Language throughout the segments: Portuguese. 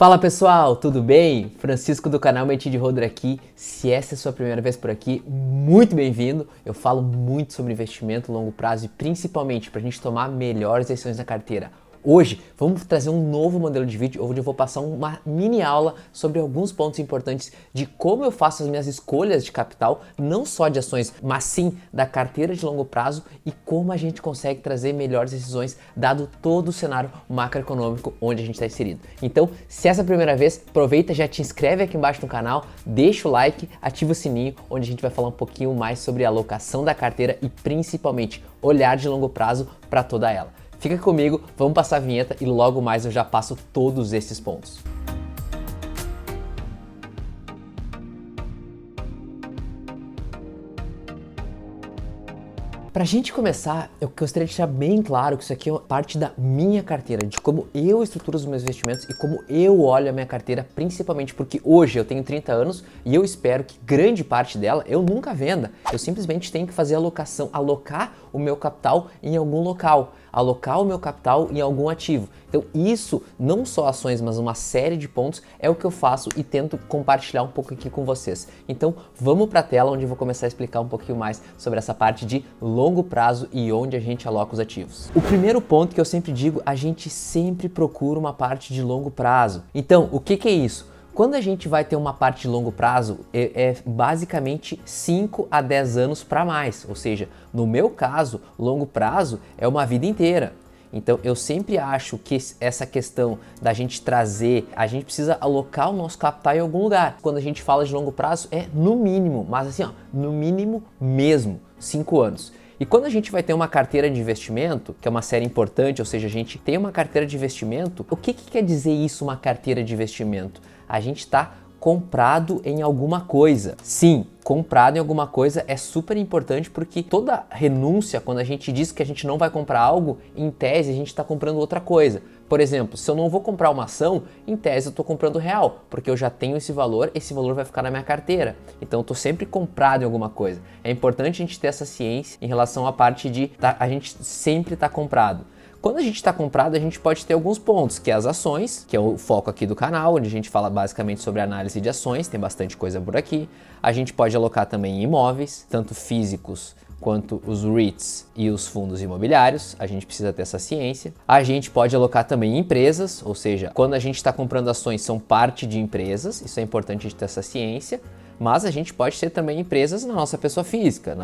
Fala pessoal, tudo bem? Francisco do canal Mente de Holder aqui. Se essa é a sua primeira vez por aqui, muito bem-vindo. Eu falo muito sobre investimento a longo prazo e principalmente para a gente tomar melhores decisões na carteira. Hoje vamos trazer um novo modelo de vídeo onde eu vou passar uma mini aula sobre alguns pontos importantes de como eu faço as minhas escolhas de capital, não só de ações, mas sim da carteira de longo prazo e como a gente consegue trazer melhores decisões dado todo o cenário macroeconômico onde a gente está inserido. Então, se essa é a primeira vez, aproveita, já te inscreve aqui embaixo no canal, deixa o like, ativa o sininho, onde a gente vai falar um pouquinho mais sobre a alocação da carteira e principalmente olhar de longo prazo para toda ela. Fica comigo, vamos passar a vinheta e logo mais eu já passo todos esses pontos. Pra gente começar, eu gostaria de deixar bem claro que isso aqui é parte da minha carteira, de como eu estruturo os meus investimentos e como eu olho a minha carteira, principalmente porque hoje eu tenho 30 anos e eu espero que grande parte dela eu nunca venda. Eu simplesmente tenho que fazer alocação, alocar o meu capital em algum local, alocar o meu capital em algum ativo. Então isso, não só ações, mas uma série de pontos é o que eu faço e tento compartilhar um pouco aqui com vocês. Então vamos para a tela onde eu vou começar a explicar um pouquinho mais sobre essa parte de longo prazo e onde a gente aloca os ativos. O primeiro ponto que eu sempre digo, a gente sempre procura uma parte de longo prazo. Então, o que é isso? Quando a gente vai ter uma parte de longo prazo, é basicamente 5 a 10 anos para mais, ou seja, no meu caso, longo prazo é uma vida inteira. Então eu sempre acho que essa questão da gente trazer, a gente precisa alocar o nosso capital em algum lugar. Quando a gente fala de longo prazo é no mínimo, mas assim, ó, no mínimo mesmo, 5 anos. E quando a gente vai ter uma carteira de investimento, que é uma série importante, ou seja, a gente tem uma carteira de investimento, o que quer dizer isso, uma carteira de investimento? A gente está comprado em alguma coisa. Sim, comprado em alguma coisa é super importante porque toda renúncia, quando a gente diz que a gente não vai comprar algo, em tese a gente está comprando outra coisa. Por exemplo, se eu não vou comprar uma ação, em tese eu estou comprando real, porque eu já tenho esse valor vai ficar na minha carteira. Então eu estou sempre comprado em alguma coisa. É importante a gente ter essa ciência em relação à parte de a gente sempre estar comprado. Quando a gente está comprado, a gente pode ter alguns pontos, que é as ações, que é o foco aqui do canal, onde a gente fala basicamente sobre análise de ações, tem bastante coisa por aqui. A gente pode alocar também em imóveis, tanto físicos quanto os REITs e os fundos imobiliários, a gente precisa ter essa ciência. A gente pode alocar também em empresas, ou seja, quando a gente está comprando ações, são parte de empresas, isso é importante a gente ter essa ciência. Mas a gente pode ter também empresas na nossa pessoa física,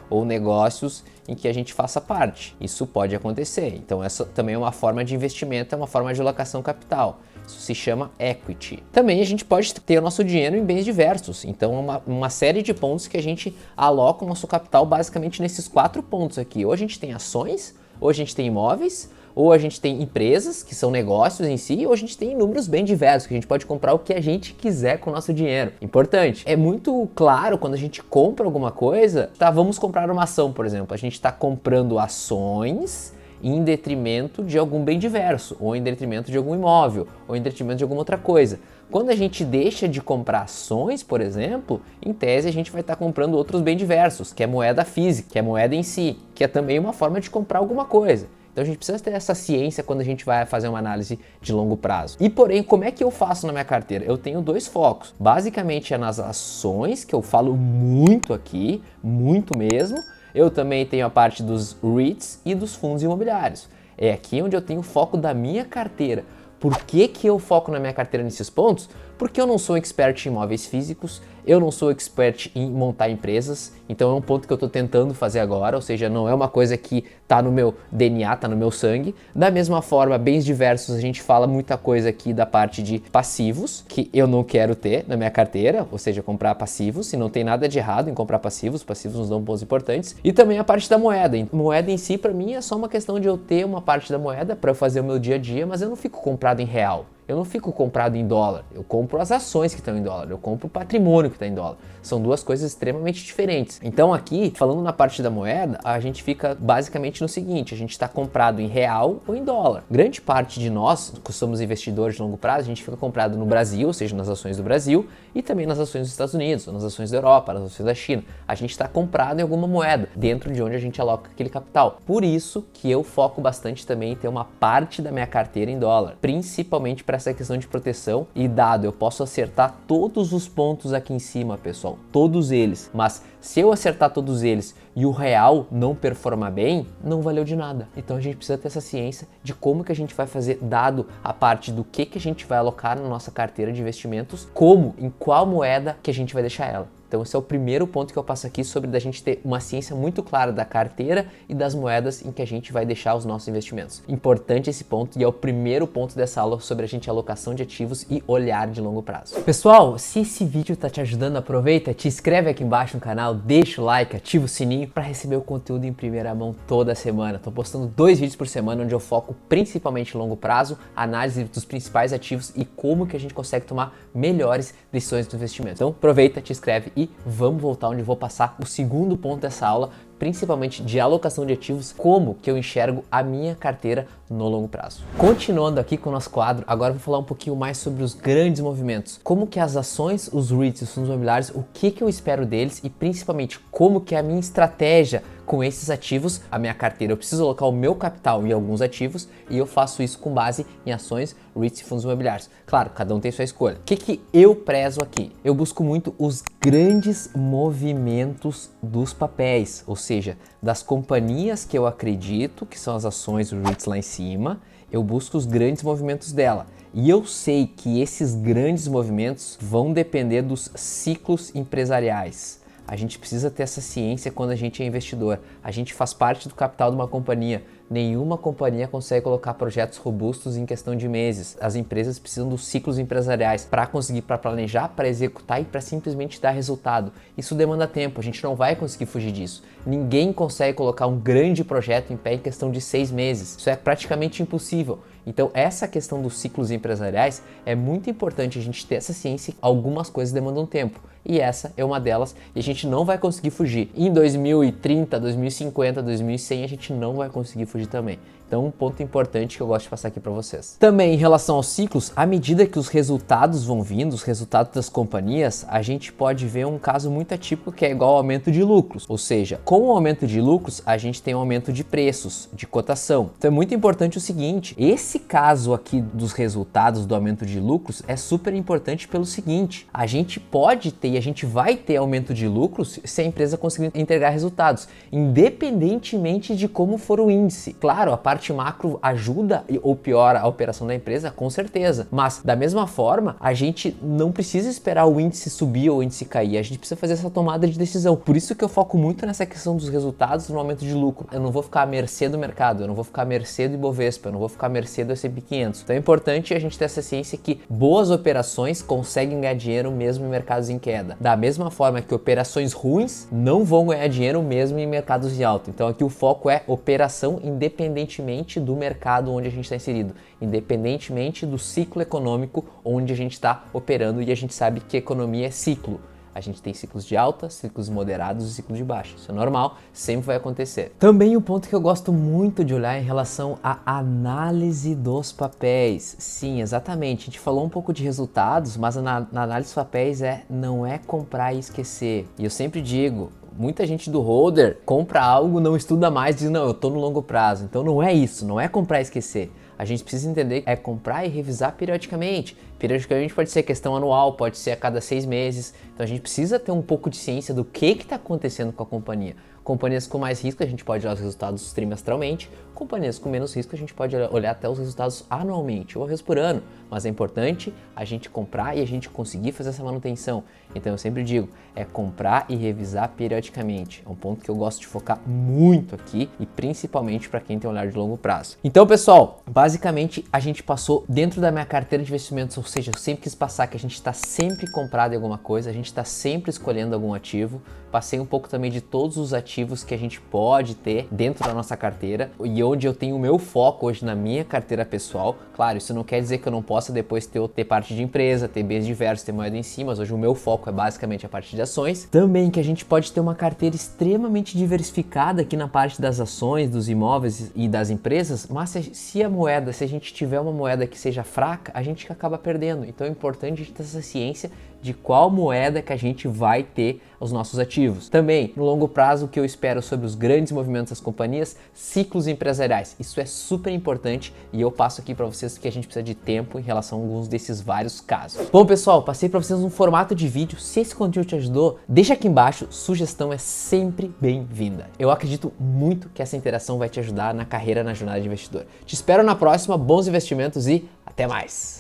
ou negócios em que a gente faça parte. Isso pode acontecer. Então essa também é uma forma de investimento, é uma forma de alocação capital. Isso se chama equity. Também a gente pode ter o nosso dinheiro em bens diversos. Então uma série de pontos que a gente aloca o nosso capital basicamente nesses 4 pontos aqui. Ou a gente tem ações, ou a gente tem imóveis, ou a gente tem empresas, que são negócios em si, ou a gente tem números bem diversos, que a gente pode comprar o que a gente quiser com o nosso dinheiro. Importante. É muito claro quando a gente compra alguma coisa, tá, vamos comprar uma ação, por exemplo. A gente está comprando ações em detrimento de algum bem diverso, ou em detrimento de algum imóvel, ou em detrimento de alguma outra coisa. Quando a gente deixa de comprar ações, por exemplo, em tese a gente vai estar comprando outros bem diversos, que é moeda física, que é moeda em si, que é também uma forma de comprar alguma coisa. Então a gente precisa ter essa ciência quando a gente vai fazer uma análise de longo prazo. E porém, como é que eu faço na minha carteira? Eu tenho 2 focos. Basicamente é nas ações, que eu falo muito aqui, muito mesmo. Eu também tenho a parte dos REITs e dos fundos imobiliários. É aqui onde eu tenho o foco da minha carteira. Por que eu foco na minha carteira nesses pontos? Porque eu não sou expert em imóveis físicos, eu não sou expert em montar empresas, então é um ponto que eu estou tentando fazer agora, ou seja, não é uma coisa que está no meu DNA, está no meu sangue. Da mesma forma, bens diversos, a gente fala muita coisa aqui da parte de passivos, que eu não quero ter na minha carteira, ou seja, comprar passivos, e não tem nada de errado em comprar passivos nos dão pontos importantes. E também a parte da moeda. Moeda em si, para mim, é só uma questão de eu ter uma parte da moeda para eu fazer o meu dia a dia, mas eu não fico comprado em real. Eu não fico comprado em dólar, eu compro as ações que estão em dólar, eu compro o patrimônio que está em dólar. São duas coisas extremamente diferentes. Então aqui, falando na parte da moeda, a gente fica basicamente no seguinte, a gente está comprado em real ou em dólar. Grande parte de nós, que somos investidores de longo prazo, a gente fica comprado no Brasil, ou seja, nas ações do Brasil, e também nas ações dos Estados Unidos, nas ações da Europa, nas ações da China. A gente está comprado em alguma moeda, dentro de onde a gente aloca aquele capital. Por isso que eu foco bastante também em ter uma parte da minha carteira em dólar, principalmente para para essa questão de proteção. E dado, eu posso acertar todos os pontos aqui em cima, pessoal, todos eles, mas se eu acertar todos eles e o real não performar bem, não valeu de nada. Então a gente precisa ter essa ciência de como que a gente vai fazer, dado a parte do que a gente vai alocar na nossa carteira de investimentos, como, em qual moeda que a gente vai deixar ela. Então esse é o primeiro ponto que eu passo aqui sobre da gente ter uma ciência muito clara da carteira e das moedas em que a gente vai deixar os nossos investimentos. Importante esse ponto e é o primeiro ponto dessa aula sobre a gente alocação de ativos e olhar de longo prazo. Pessoal, se esse vídeo está te ajudando, aproveita, te inscreve aqui embaixo no canal, deixa o like, ativa o sininho para receber o conteúdo em primeira mão toda semana. Estou postando 2 vídeos por semana onde eu foco principalmente em longo prazo, análise dos principais ativos e como que a gente consegue tomar melhores decisões do investimento. Então aproveita, te inscreve e vamos voltar onde eu vou passar o segundo ponto dessa aula, principalmente de alocação de ativos, como que eu enxergo a minha carteira no longo prazo. Continuando aqui com o nosso quadro, agora eu vou falar um pouquinho mais sobre os grandes movimentos, como que as ações, os REITs e os fundos imobiliários, o que eu espero deles e principalmente como que é a minha estratégia com esses ativos, a minha carteira. Eu preciso alocar o meu capital em alguns ativos e eu faço isso com base em ações, REITs e fundos imobiliários. Claro, cada um tem sua escolha. O que eu prezo aqui? Eu busco muito os grandes movimentos dos papéis, ou seja, das companhias que eu acredito, que são as ações, os REITs lá em cima, eu busco os grandes movimentos dela. E eu sei que esses grandes movimentos vão depender dos ciclos empresariais. A gente precisa ter essa ciência quando a gente é investidor. A gente faz parte do capital de uma companhia. Nenhuma companhia consegue colocar projetos robustos em questão de meses. As empresas precisam dos ciclos empresariais para conseguir, para planejar, para executar e para simplesmente dar resultado. Isso demanda tempo, a gente não vai conseguir fugir disso. Ninguém consegue colocar um grande projeto em pé em questão de 6 meses. Isso é praticamente impossível. Então essa questão dos ciclos empresariais é muito importante a gente ter essa ciência. Algumas coisas demandam tempo. E essa é uma delas e a gente não vai conseguir fugir. Em 2030, 2050, 2100 a gente não vai conseguir fugir também. Então um ponto importante que eu gosto de passar aqui para vocês. Também em relação aos ciclos, à medida que os resultados vão vindo, os resultados das companhias, a gente pode ver um caso muito atípico que é igual ao aumento de lucros. Ou seja, com o aumento de lucros, a gente tem um aumento de preços, de cotação. Então é muito importante o seguinte, esse caso aqui dos resultados do aumento de lucros é super importante pelo seguinte, a gente pode ter e a gente vai ter aumento de lucros se a empresa conseguir entregar resultados, independentemente de como for o índice. Claro, a parte macro ajuda ou piora a operação da empresa, com certeza. Mas, da mesma forma, a gente não precisa esperar o índice subir ou o índice cair. A gente precisa fazer essa tomada de decisão. Por isso que eu foco muito nessa questão dos resultados no aumento de lucro. Eu não vou ficar à mercê do mercado, eu não vou ficar à mercê do Ibovespa, eu não vou ficar à mercê do S&P 500. Então é importante a gente ter essa ciência que boas operações conseguem ganhar dinheiro mesmo em mercados em queda. Da mesma forma que operações ruins não vão ganhar dinheiro mesmo em mercados de alta. Então aqui o foco é operação independentemente do mercado onde a gente está inserido, independentemente do ciclo econômico onde a gente está operando, e a gente sabe que economia é ciclo. A gente tem ciclos de alta, ciclos moderados e ciclos de baixa. Isso é normal, sempre vai acontecer. Também um ponto que eu gosto muito de olhar em relação à análise dos papéis. Sim, exatamente. A gente falou um pouco de resultados, mas na análise dos papéis não é comprar e esquecer. E eu sempre digo, muita gente do holder compra algo, não estuda mais, diz não, eu tô no longo prazo. Então não é isso, não é comprar e esquecer. A gente precisa entender que é comprar e revisar periodicamente. Periodicamente pode ser questão anual, pode ser a cada 6 meses. Então a gente precisa ter um pouco de ciência do que está acontecendo com a companhia. Companhias com mais risco a gente pode olhar os resultados trimestralmente, companhias com menos risco a gente pode olhar até os resultados anualmente ou uma vez por ano, mas é importante a gente comprar e a gente conseguir fazer essa manutenção. Então eu sempre digo, é comprar e revisar periodicamente. É um ponto que eu gosto de focar muito aqui e principalmente para quem tem um olhar de longo prazo. Então pessoal, basicamente a gente passou dentro da minha carteira de investimentos, ou seja, eu sempre quis passar que a gente está sempre comprado em alguma coisa, a gente está sempre escolhendo algum ativo. Passei um pouco também de todos os ativos que a gente pode ter dentro da nossa carteira e onde eu tenho o meu foco hoje na minha carteira pessoal. Claro, isso não quer dizer que eu não possa depois ter parte de empresa, ter bens diversos, ter moeda em si, mas hoje o meu foco é basicamente a parte de ações. Também que a gente pode ter uma carteira extremamente diversificada aqui na parte das ações, dos imóveis e das empresas, mas se a gente tiver uma moeda que seja fraca, a gente acaba perdendo. Então é importante a gente ter essa ciência de qual moeda que a gente vai ter os nossos ativos. Também, no longo prazo, o que eu espero sobre os grandes movimentos das companhias, ciclos empresariais. Isso é super importante e eu passo aqui para vocês que a gente precisa de tempo em relação a alguns desses vários casos. Bom, pessoal, passei para vocês um formato de vídeo. Se esse conteúdo te ajudou, deixa aqui embaixo. Sugestão é sempre bem-vinda. Eu acredito muito que essa interação vai te ajudar na carreira, na jornada de investidor. Te espero na próxima, bons investimentos e até mais!